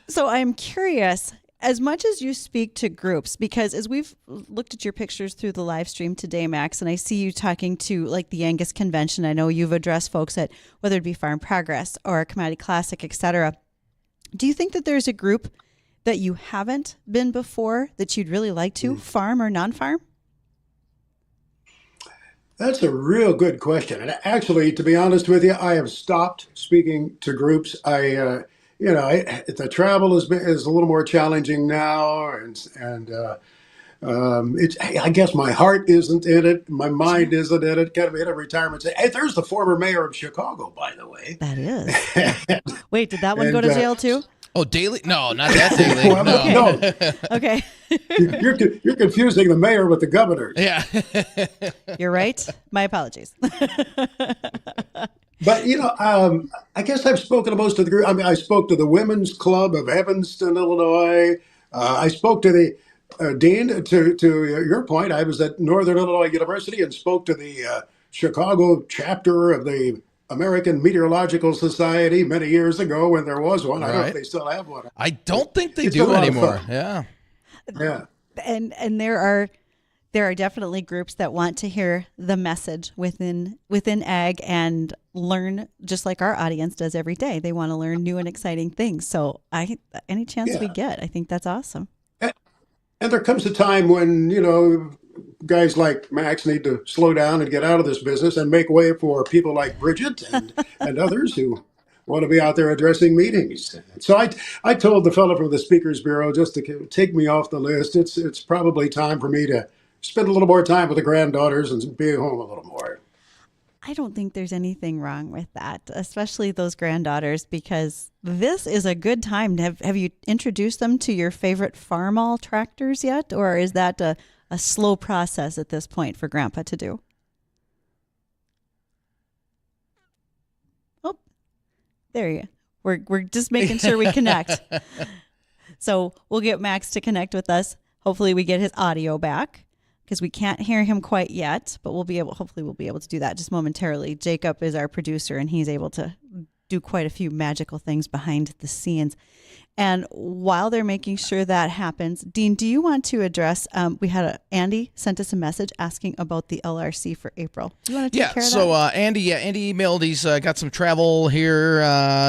So I'm curious, as much as you speak to groups, because as we've looked at your pictures through the live stream today, Max, and I see you talking to like the Angus Convention. I know you've addressed folks at whether it be Farm Progress or Commodity Classic, etc. Do you think that there's a group that you haven't been before that you'd really like to, farm or non-farm? That's a real good question. And actually, to be honest with you, I have stopped speaking to groups. The travel is a little more challenging now, and I guess my heart isn't in it, my mind isn't in it. Kind of hit a retirement. Hey, there's the former mayor of Chicago, by the way. That is. Wait, did that one go to jail too? Oh, Daley? No, not that Daley. Well, no. Okay. You're confusing the mayor with the governor. Yeah. You're right. My apologies. But, I guess I've spoken to most of the group. I mean, I spoke to the Women's Club of Evanston, Illinois. I spoke to the Dean, to your point, I was at Northern Illinois University and spoke to the Chicago chapter of the American Meteorological Society many years ago when there was one. I don't know if they still have one. I don't think they do anymore. Yeah. And there are there are definitely groups that want to hear the message within ag and learn just like our audience does every day. They want to learn new and exciting things. So any chance we get, I think that's awesome. And there comes a time when, guys like Max need to slow down and get out of this business and make way for people like Bridgette and others who want to be out there addressing meetings. So I told the fellow from the Speakers Bureau just to take me off the list. It's probably time for me to spend a little more time with the granddaughters and be home a little more. I don't think there's anything wrong with that, especially those granddaughters, because this is a good time. Have you introduced them to your favorite Farmall tractors yet? Or is that a slow process at this point for Grandpa to do? Oh, there you go. We're just making sure we connect. So we'll get Max to connect with us. Hopefully we get his audio back, because we can't hear him quite yet, but hopefully we'll be able to do that just momentarily. Jacob is our producer, and he's able to do quite a few magical things behind the scenes. And while they're making sure that happens, Dean, do you want to address, we had Andy sent us a message asking about the LRC for April. Do you want to take care of that? So Andy emailed, he's got some travel here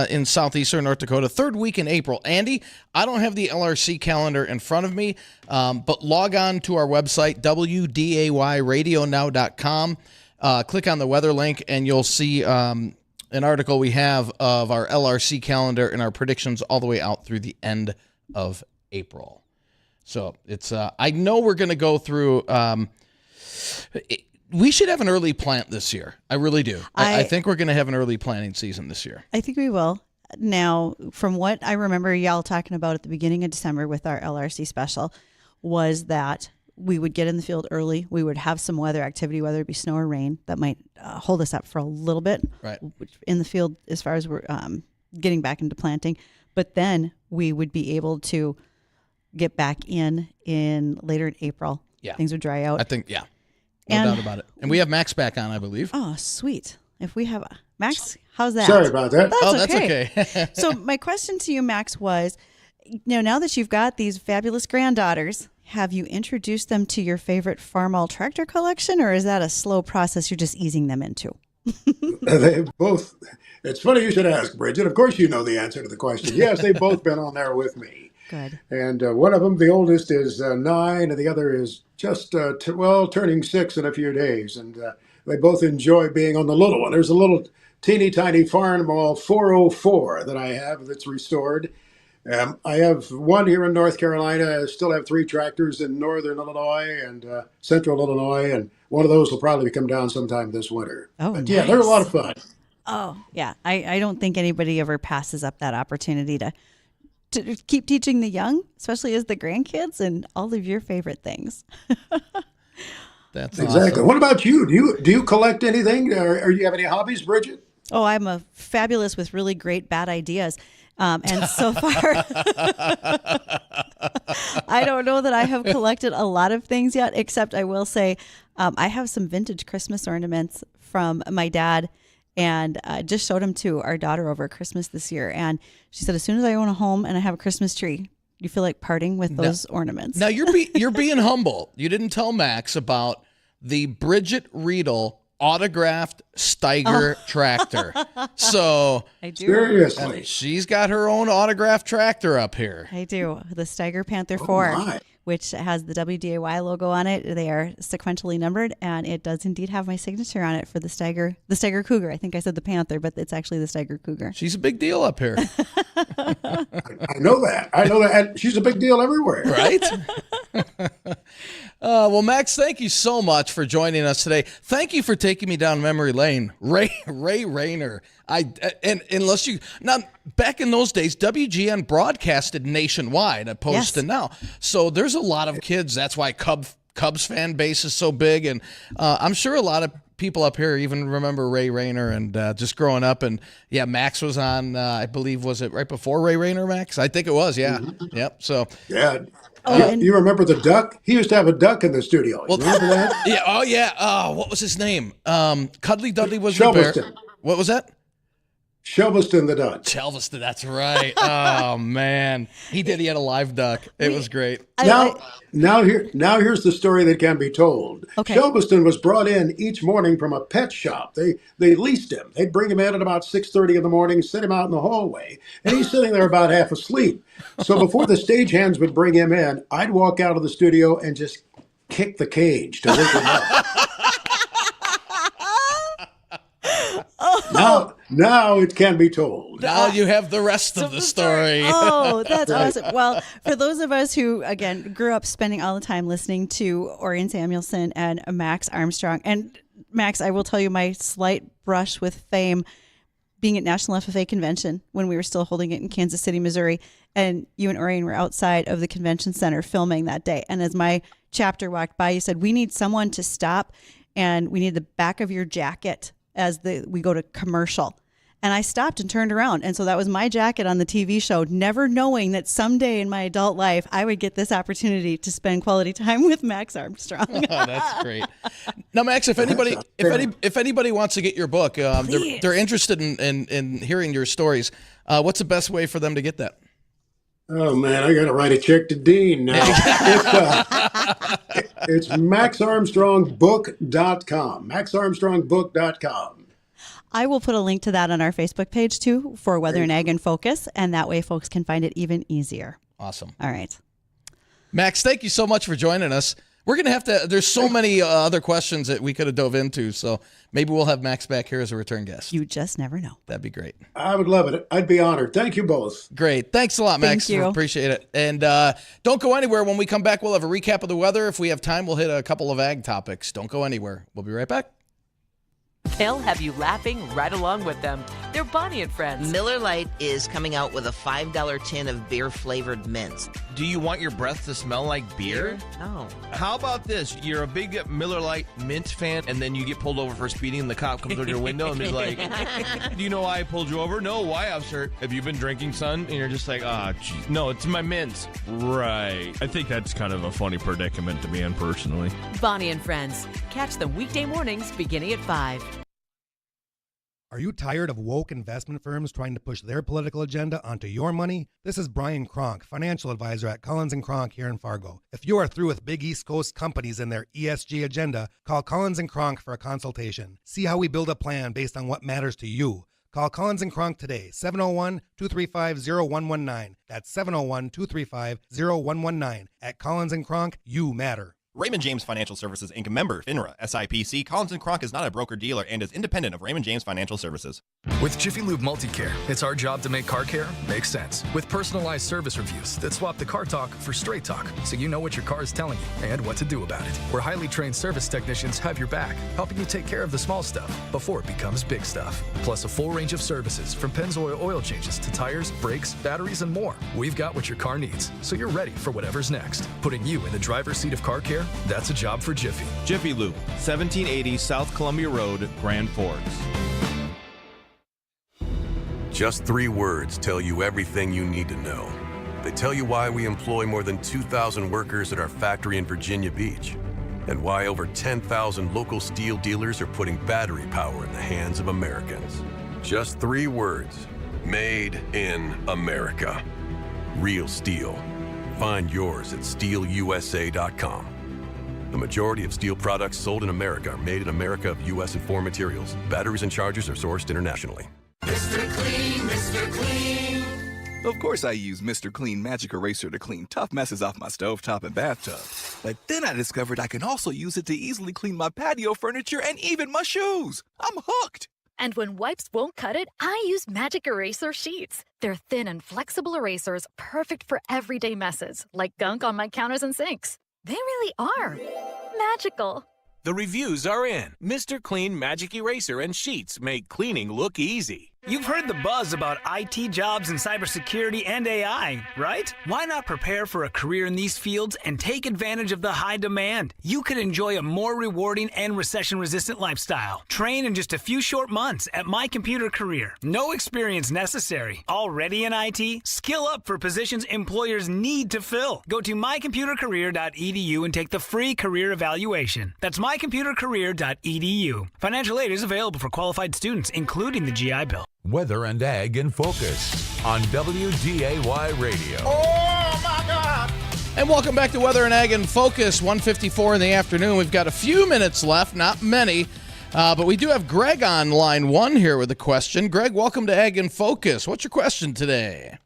in southeastern North Dakota, third week in April. Andy, I don't have the LRC calendar in front of me, but log on to our website, WDAYradionow.com. Click on the weather link, and you'll see an article we have of our LRC calendar and our predictions all the way out through the end of April. So it's I know we're going to go through we should have an early plant this year. I really do. I think we're going to have an early planting season this year. I think we will. Now, from what I remember y'all talking about at the beginning of December with our LRC special, was that we would get in the field early. We would have some weather activity, whether it be snow or rain, that might hold us up for a little bit in the field as far as we're getting back into planting. But then we would be able to get back in later in April. Yeah. Things would dry out. I think, no doubt about it. And we have Max back on, I believe. Oh, sweet. If we have Max, how's that? Sorry about that. That's okay. So my question to you, Max, was, now that you've got these fabulous granddaughters, have you introduced them to your favorite Farmall tractor collection, or is that a slow process you're just easing them into? They both. It's funny you should ask, Bridgette. Of course you know the answer to the question. Yes, they've both been on there with me. Good. And one of them, the oldest, is 9, and the other is just, turning 6 in a few days. And they both enjoy being on the little one. There's a little teeny tiny Farmall 404 that I have that's restored. I have one here in North Carolina. I still have 3 tractors in northern Illinois and central Illinois, and one of those will probably come down sometime this winter. Oh, but nice. Yeah, they're a lot of fun. Oh, yeah. I don't think anybody ever passes up that opportunity to keep teaching the young, especially as the grandkids, and all of your favorite things. That's exactly. awesome. What about you? Do you collect anything, or do you have any hobbies, Bridgette? Oh, I'm a fabulous with really great bad ideas. And so far, I don't know that I have collected a lot of things yet, except I will say I have some vintage Christmas ornaments from my dad, and just showed them to our daughter over Christmas this year. And she said, as soon as I own a home and I have a Christmas tree, you feel like parting with those ornaments. Now, you're being humble. You didn't tell Max about the Bridgette Readel autographed Steiger tractor. So I do. Seriously, she's got her own autographed tractor up here. I do. The Steiger Panther 4, which has the WDAY logo on it. They are sequentially numbered, and it does indeed have my signature on it for the Steiger Cougar. I think I said the Panther, but it's actually the Steiger Cougar. She's a big deal up here. I know that. And she's a big deal everywhere. Right? Well, Max, thank you so much for joining us today. Thank you for taking me down memory lane. Ray Rayner. Back in those days, WGN broadcasted nationwide, opposed to now. So there's a lot of kids. That's why Cubs fan base is so big, and I'm sure a lot of people up here even remember Ray Rayner and just growing up. And yeah, Max was on. I believe, was it right before Ray Rayner, Max? I think it was. Yeah. Mm-hmm. Yep. So yeah. You remember the duck? He used to have a duck in the studio. You remember that? Yeah. Oh, yeah. Oh, what was his name? Cuddly Dudley was the bear. Shelveston. What was that? Shelveston. What was that? Shelveston the Dutch. Shelveston, that's right. Oh man, he did. He had a live duck. It was great. Now here's the story that can be told. Okay. Shelveston was brought in each morning from a pet shop. They leased him. They'd bring him in at about 6:30 in the morning, set him out in the hallway, and he's sitting there about half asleep. So before the stagehands would bring him in, I'd walk out of the studio and just kick the cage to wake him up. Now it can be told. Now you have the rest of the story. Oh, that's awesome. Well, for those of us who, again, grew up spending all the time listening to Orion Samuelson and Max Armstrong, and Max, I will tell you my slight brush with fame being at National FFA Convention when we were still holding it in Kansas City, Missouri, and you and Orion were outside of the convention center filming that day. And as my chapter walked by, you said, we need someone to stop, and we need the back of your jacket as we go to commercial. And I stopped and turned around. And so that was my jacket on the TV show, never knowing that someday in my adult life, I would get this opportunity to spend quality time with Max Armstrong. Oh, that's great. Now, Max, if anybody wants to get your book, they're interested in hearing your stories. What's the best way for them to get that? Oh, man, I got to write a check to Dean now. It's maxarmstrongbook.com. maxarmstrongbook.com. I will put a link to that on our Facebook page, too, for Weather and Ag in Focus, and that way folks can find it even easier. Awesome. All right. Max, thank you so much for joining us. We're going to have to, there's so many other questions that we could have dove into, so maybe we'll have Max back here as a return guest. You just never know. That'd be great. I would love it. I'd be honored. Thank you both. Great. Thanks a lot, Max. Thank you. Appreciate it. And don't go anywhere. When we come back, we'll have a recap of the weather. If we have time, we'll hit a couple of ag topics. Don't go anywhere. We'll be right back. They'll have you laughing right along with them. They're Bonnie and Friends. Miller Lite is coming out with a $5 tin of beer-flavored mints. Do you want your breath to smell like beer? No. How about this? You're a big Miller Lite mint fan, and then you get pulled over for speeding, and the cop comes on your window and is like, do you know why I pulled you over? No, why, officer? Have you been drinking, son? And you're just like, geez. No, it's my mints. Right. I think that's kind of a funny predicament to be in personally. Bonnie and Friends. Catch them weekday mornings beginning at 5. Are you tired of woke investment firms trying to push their political agenda onto your money? This is Brian Kronk, financial advisor at Collins & Kronk here in Fargo. If you are through with big East Coast companies and their ESG agenda, call Collins & Kronk for a consultation. See how we build a plan based on what matters to you. Call Collins & Kronk today, 701-235-0119. That's 701-235-0119. At Collins & Kronk, you matter. Raymond James Financial Services, Inc. member, FINRA, SIPC. Collins & Kronk is not a broker-dealer and is independent of Raymond James Financial Services. With Jiffy Lube Multicare, it's our job to make car care make sense. With personalized service reviews that swap the car talk for straight talk, so you know what your car is telling you and what to do about it. Where highly trained service technicians have your back, helping you take care of the small stuff before it becomes big stuff. Plus a full range of services from Pennzoil oil changes to tires, brakes, batteries, and more. We've got what your car needs, so you're ready for whatever's next. Putting you in the driver's seat of car care, that's a job for Jiffy. Jiffy Lube, 1780 South Columbia Road, Grand Forks. Just 3 words tell you everything you need to know. They tell you why we employ more than 2,000 workers at our factory in Virginia Beach, and why over 10,000 local steel dealers are putting battery power in the hands of Americans. Just 3 words. Made in America. Real steel. Find yours at steelusa.com. The majority of steel products sold in America are made in America of U.S. and foreign materials. Batteries and chargers are sourced internationally. Mr. Clean, Mr. Clean. Of course I use Mr. Clean Magic Eraser to clean tough messes off my stovetop and bathtub. But then I discovered I can also use it to easily clean my patio furniture and even my shoes. I'm hooked. And when wipes won't cut it, I use Magic Eraser Sheets. They're thin and flexible erasers, perfect for everyday messes, like gunk on my counters and sinks. They really are magical. The reviews are in. Mr. Clean Magic Eraser and Sheets make cleaning look easy. You've heard the buzz about IT jobs in cybersecurity and AI, right? Why not prepare for a career in these fields and take advantage of the high demand? You could enjoy a more rewarding and recession-resistant lifestyle. Train in just a few short months at My Computer Career. No experience necessary. Already in IT? Skill up for positions employers need to fill. Go to mycomputercareer.edu and take the free career evaluation. That's mycomputercareer.edu. Financial aid is available for qualified students, including the GI Bill. Weather and Ag in Focus on WDAY Radio. Oh, my God. And welcome back to Weather and Ag in Focus, 1:54 in the afternoon. We've got a few minutes left, not many, but we do have Greg on line one here with a question. Greg, welcome to Ag in Focus. What's your question today?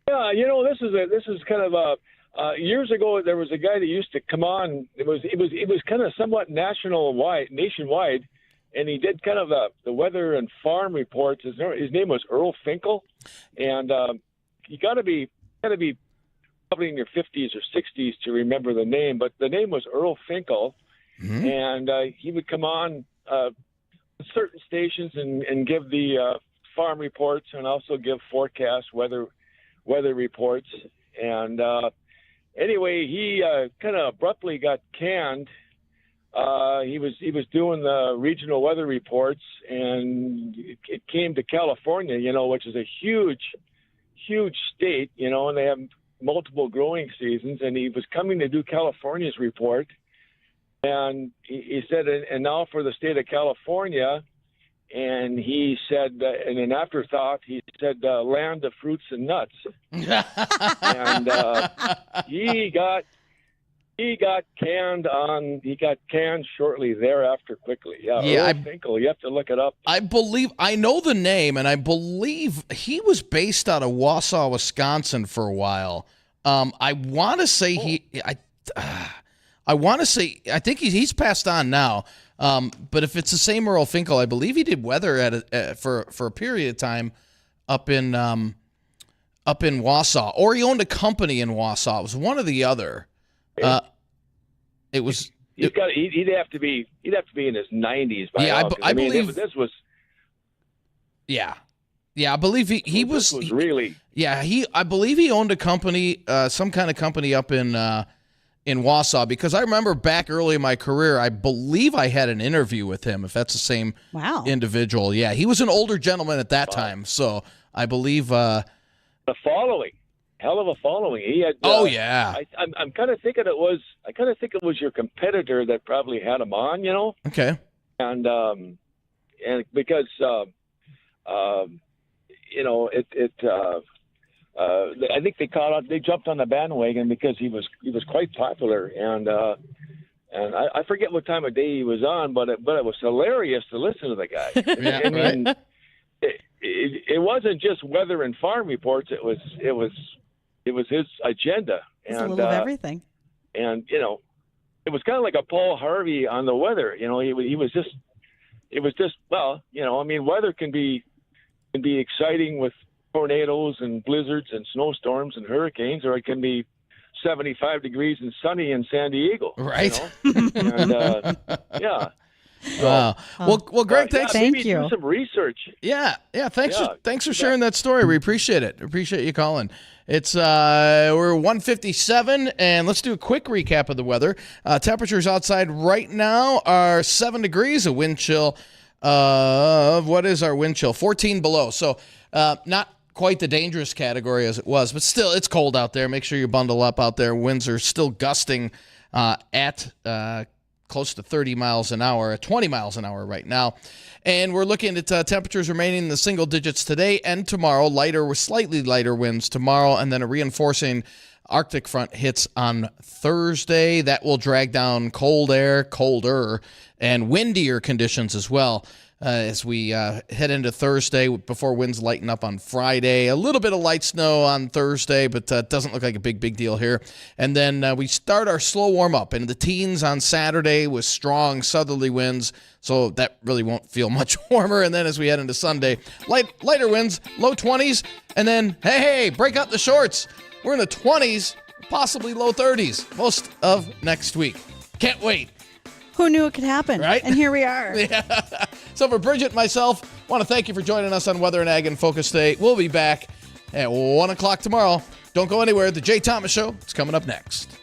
Yeah, this is kind of years ago. There was a guy that used to come on. It was kind of somewhat nationwide, and he did kind of the weather and farm reports. His name was Earl Finkel, and you got to be probably in your 50s or 60s to remember the name, but the name was Earl Finkel, and he would come on certain stations and give the farm reports and also give forecast weather reports. And anyway, he kind of abruptly got canned. He was doing the regional weather reports, and it came to California, which is a huge state, and they have multiple growing seasons, and he was coming to do California's report, and he said, and now for the state of California, and he said, in an afterthought, he said, land of fruits and nuts. And he got canned shortly thereafter quickly. Yeah, Earl Finkel, you have to look it up. I know the name, and I believe he was based out of Wausau, Wisconsin for a while. I want to say I think he's passed on now. But if it's the same Earl Finkel, I believe he did weather for a period of time up in Wausau, or he owned a company in Wausau. It was one or the other. It was. He'd have to be in his 90s by now. I believe this was. Yeah, I believe he was really. Yeah, I believe he owned a company, some kind of company up in Wausau, because I remember back early in my career, I believe I had an interview with him, if that's the same individual. Yeah, he was an older gentleman at that time, so I believe the following. Hell of a following. He had. Yeah. I'm kind of thinking it was. I kind of think it was your competitor that probably had him on. Okay. And because I think they jumped on the bandwagon because he was quite popular, and I forget what time of day he was on, but it was hilarious to listen to the guy. Yeah, I mean, it wasn't just weather and farm reports. It was his agenda. It's a little of everything. And it was kind of like a Paul Harvey on the weather. It was just weather can be exciting with tornadoes and blizzards and snowstorms and hurricanes, or it can be 75 degrees and sunny in San Diego. Right. And yeah. Wow. Well, Greg, thanks. Thank you. Do some research. Yeah. Thanks for sharing that story. We appreciate it. Appreciate you calling. It's we're 1:57, and let's do a quick recap of the weather. Temperatures outside right now are 7 degrees. A wind chill of what is our wind chill? 14 below. So not quite the dangerous category as it was, but still, it's cold out there. Make sure you bundle up out there. Winds are still gusting at close to 30 miles an hour, 20 miles an hour right now. And we're looking at temperatures remaining in the single digits today and tomorrow, slightly lighter winds tomorrow, and then a reinforcing Arctic front hits on Thursday. That will drag down colder, and windier conditions as well as we head into Thursday before winds lighten up on Friday. A little bit of light snow on Thursday, but doesn't look like a big deal here. And then we start our slow warm-up in the teens on Saturday with strong southerly winds, so that really won't feel much warmer. And then as we head into Sunday, lighter winds, low 20s, and then, hey, break out the shorts. We're in the 20s, possibly low 30s most of next week. Can't wait. Who knew it could happen? Right? And here we are. Yeah. So for Bridgette and myself, want to thank you for joining us on Weather and Ag in Focus today. We'll be back at 1 o'clock tomorrow. Don't go anywhere. The Jay Thomas Show is coming up next.